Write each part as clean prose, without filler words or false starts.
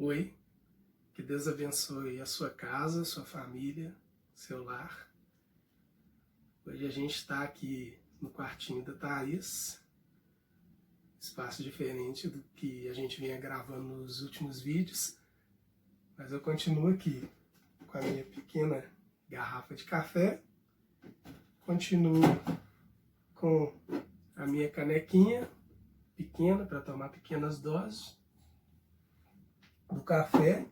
Oi, que Deus abençoe a sua casa, sua família, seu lar. Hoje a gente está aqui no quartinho da Thaís, espaço diferente do que a gente vinha gravando nos últimos vídeos, mas eu continuo aqui com a minha pequena garrafa de café, continuo com a minha canequinha pequena para tomar pequenas doses do café,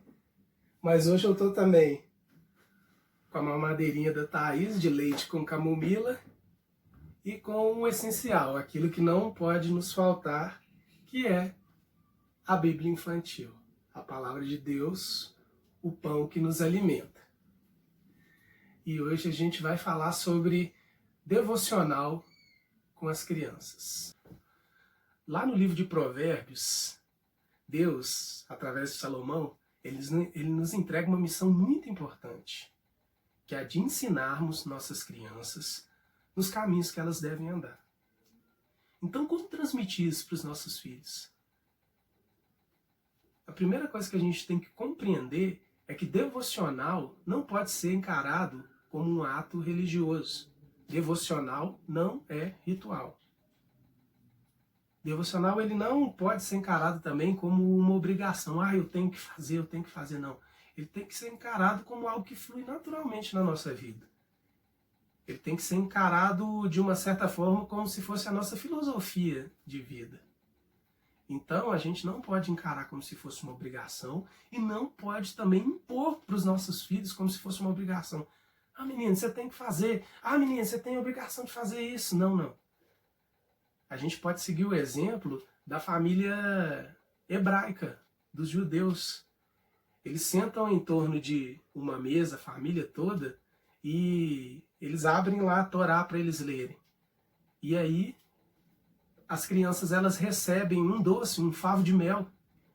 mas hoje eu estou também com a mamadeirinha da Thaís, de leite com camomila, e com o essencial, aquilo que não pode nos faltar, que é a Bíblia infantil, a palavra de Deus, o pão que nos alimenta. E hoje a gente vai falar sobre devocional com as crianças. Lá no livro de Provérbios, Deus, através de Salomão, ele nos entrega uma missão muito importante, que é a de ensinarmos nossas crianças nos caminhos que elas devem andar. Então, como transmitir isso para os nossos filhos? A primeira coisa que a gente tem que compreender é que devocional não pode ser encarado como um ato religioso. Devocional não é ritual. Devocional ele não pode ser encarado também como uma obrigação. Eu tenho que fazer, não. Ele tem que ser encarado como algo que flui naturalmente na nossa vida. Ele tem que ser encarado de uma certa forma como se fosse a nossa filosofia de vida. Então a gente não pode encarar como se fosse uma obrigação e não pode também impor para os nossos filhos como se fosse uma obrigação. Menino, você tem que fazer. Menino, você tem a obrigação de fazer isso. Não. A gente pode seguir o exemplo da família hebraica, dos judeus. Eles sentam em torno de uma mesa, a família toda, e eles abrem lá a Torá para eles lerem. E aí, as crianças elas recebem um doce, um favo de mel.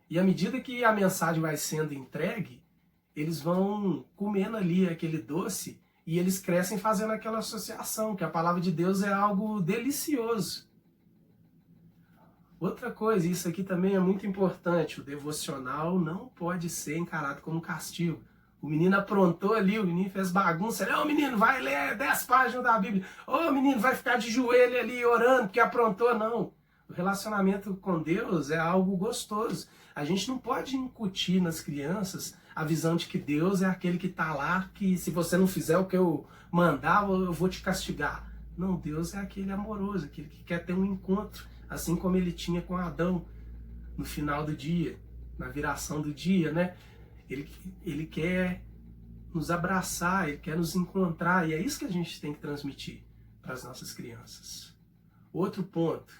E à medida que a mensagem vai sendo entregue, eles vão comendo ali aquele doce e eles crescem fazendo aquela associação, que a palavra de Deus é algo delicioso. Outra coisa, isso aqui também é muito importante, o devocional não pode ser encarado como castigo. O menino aprontou ali, o menino fez bagunça, menino, vai ler 10 páginas da Bíblia, menino, vai ficar de joelho ali orando porque aprontou, não. O relacionamento com Deus é algo gostoso. A gente não pode incutir nas crianças a visão de que Deus é aquele que está lá, que se você não fizer o que eu mandar, eu vou te castigar. Não, Deus é aquele amoroso, aquele que quer ter um encontro, assim como ele tinha com Adão no final do dia, na viração do dia, né? Ele quer nos abraçar, ele quer nos encontrar, e é isso que a gente tem que transmitir para as nossas crianças. Outro ponto,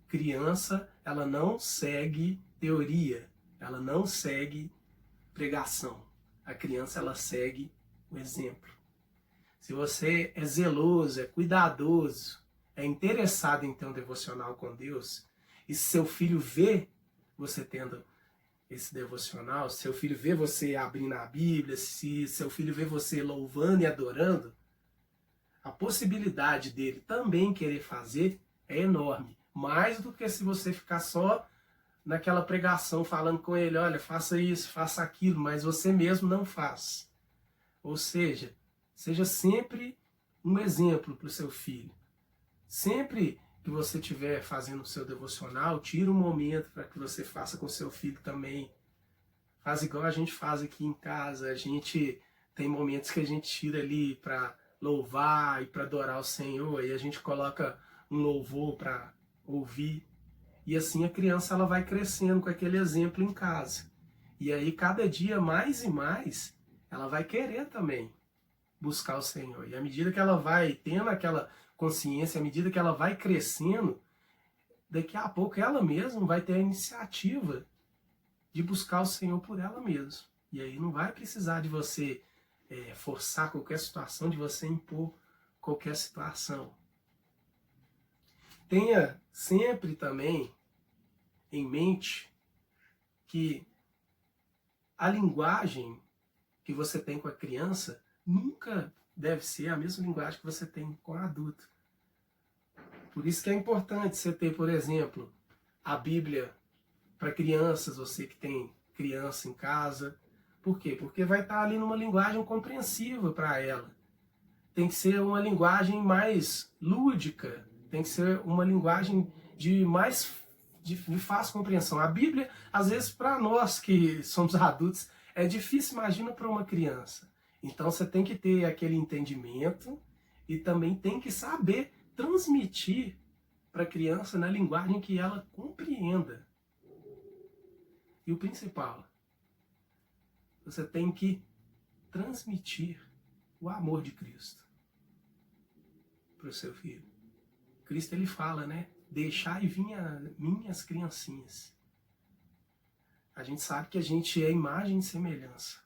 criança, ela não segue teoria, ela não segue pregação. A criança, ela segue o exemplo. Se você é zeloso, é cuidadoso, é interessado em ter um devocional com Deus, e se seu filho vê você tendo esse devocional, se seu filho vê você abrindo a Bíblia, se seu filho vê você louvando e adorando, a possibilidade dele também querer fazer é enorme. Mais do que se você ficar só naquela pregação falando com ele, olha, faça isso, faça aquilo, mas você mesmo não faz. Ou seja, seja sempre um exemplo para o seu filho. Sempre que você estiver fazendo o seu devocional, tira um momento para que você faça com seu filho também. Faz igual a gente faz aqui em casa. A gente tem momentos que a gente tira ali para louvar e para adorar o Senhor. E a gente coloca um louvor para ouvir. E assim a criança ela vai crescendo com aquele exemplo em casa. E aí cada dia mais e mais ela vai querer também buscar o Senhor. E à medida que ela vai tendo aquela consciência, à medida que ela vai crescendo, daqui a pouco ela mesma vai ter a iniciativa de buscar o Senhor por ela mesma. E aí não vai precisar de você forçar qualquer situação, de você impor qualquer situação. Tenha sempre também em mente que a linguagem que você tem com a criança nunca deve ser a mesma linguagem que você tem com o adulto. Por isso que é importante você ter, por exemplo, a Bíblia para crianças, você que tem criança em casa. Por quê? Porque vai estar ali numa linguagem compreensiva para ela. Tem que ser uma linguagem mais lúdica, tem que ser uma linguagem de fácil compreensão. A Bíblia, às vezes, para nós que somos adultos, é difícil, imagina para uma criança. Então você tem que ter aquele entendimento e também tem que saber transmitir para a criança na linguagem que ela compreenda. E o principal, você tem que transmitir o amor de Cristo para o seu filho. Cristo, ele fala, né? Deixai vir minhas criancinhas. A gente sabe que a gente é imagem e semelhança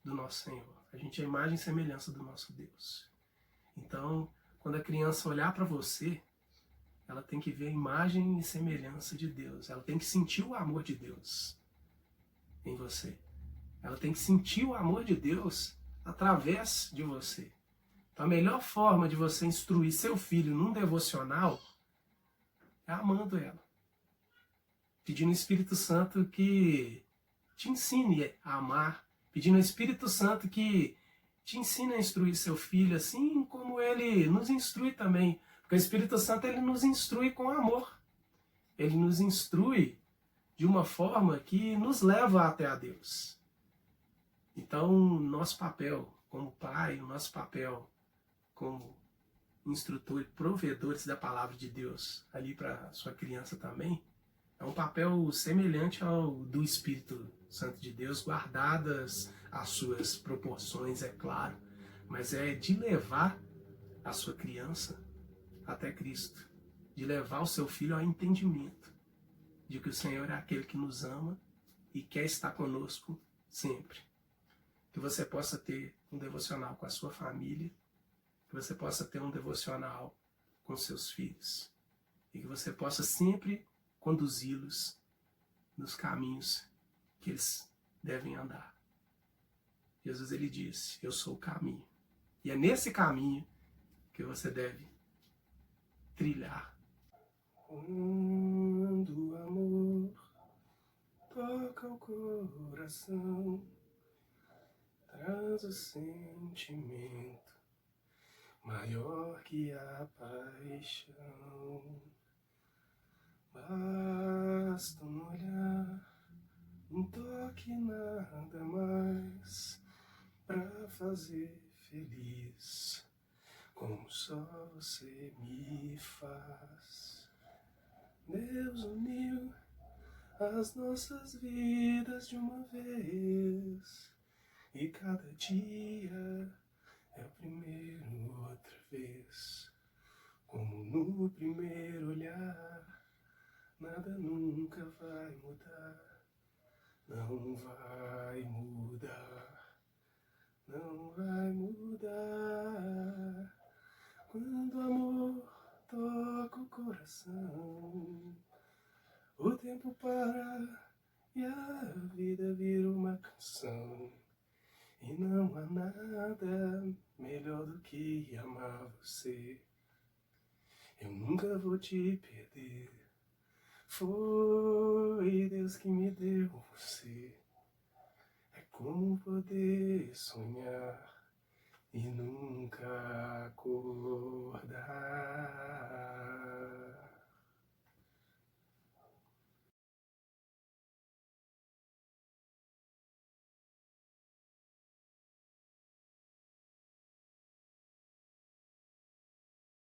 do nosso Senhor. A gente é imagem e semelhança do nosso Deus. Então, quando a criança olhar para você, ela tem que ver a imagem e semelhança de Deus. Ela tem que sentir o amor de Deus em você. Ela tem que sentir o amor de Deus através de você. Então, a melhor forma de você instruir seu filho num devocional é amando ela. Pedindo ao Espírito Santo que te ensine a amar. Pedindo ao Espírito Santo que te ensine a instruir seu filho, assim como ele nos instrui também. Porque o Espírito Santo, ele nos instrui com amor. Ele nos instrui de uma forma que nos leva até a Deus. Então, nosso papel como pai, o nosso papel como instrutor e provedores da palavra de Deus ali para sua criança também, é um papel semelhante ao do Espírito Santo de Deus, guardadas as suas proporções, é claro, mas é de levar a sua criança até Cristo, de levar o seu filho ao entendimento de que o Senhor é aquele que nos ama e quer estar conosco sempre. Que você possa ter um devocional com a sua família, que você possa ter um devocional com seus filhos e que você possa sempre conduzi-los nos caminhos que eles devem andar. Jesus, ele disse, eu sou o caminho. E é nesse caminho que você deve trilhar. Quando o amor toca o coração, traz o sentimento maior que a paixão. Basta um olhar, um toque, nada mais, pra fazer feliz, como só você me faz. Deus uniu as nossas vidas de uma vez, e cada dia é o primeiro outra vez. Como no primeiro olhar, nada nunca vai mudar. Não vai mudar. Não vai mudar. Quando o amor toca o coração, o tempo para e a vida vira uma canção. E não há nada melhor do que amar você. Eu nunca vou te perder. Foi Deus que me deu você. É como poder sonhar e nunca acordar.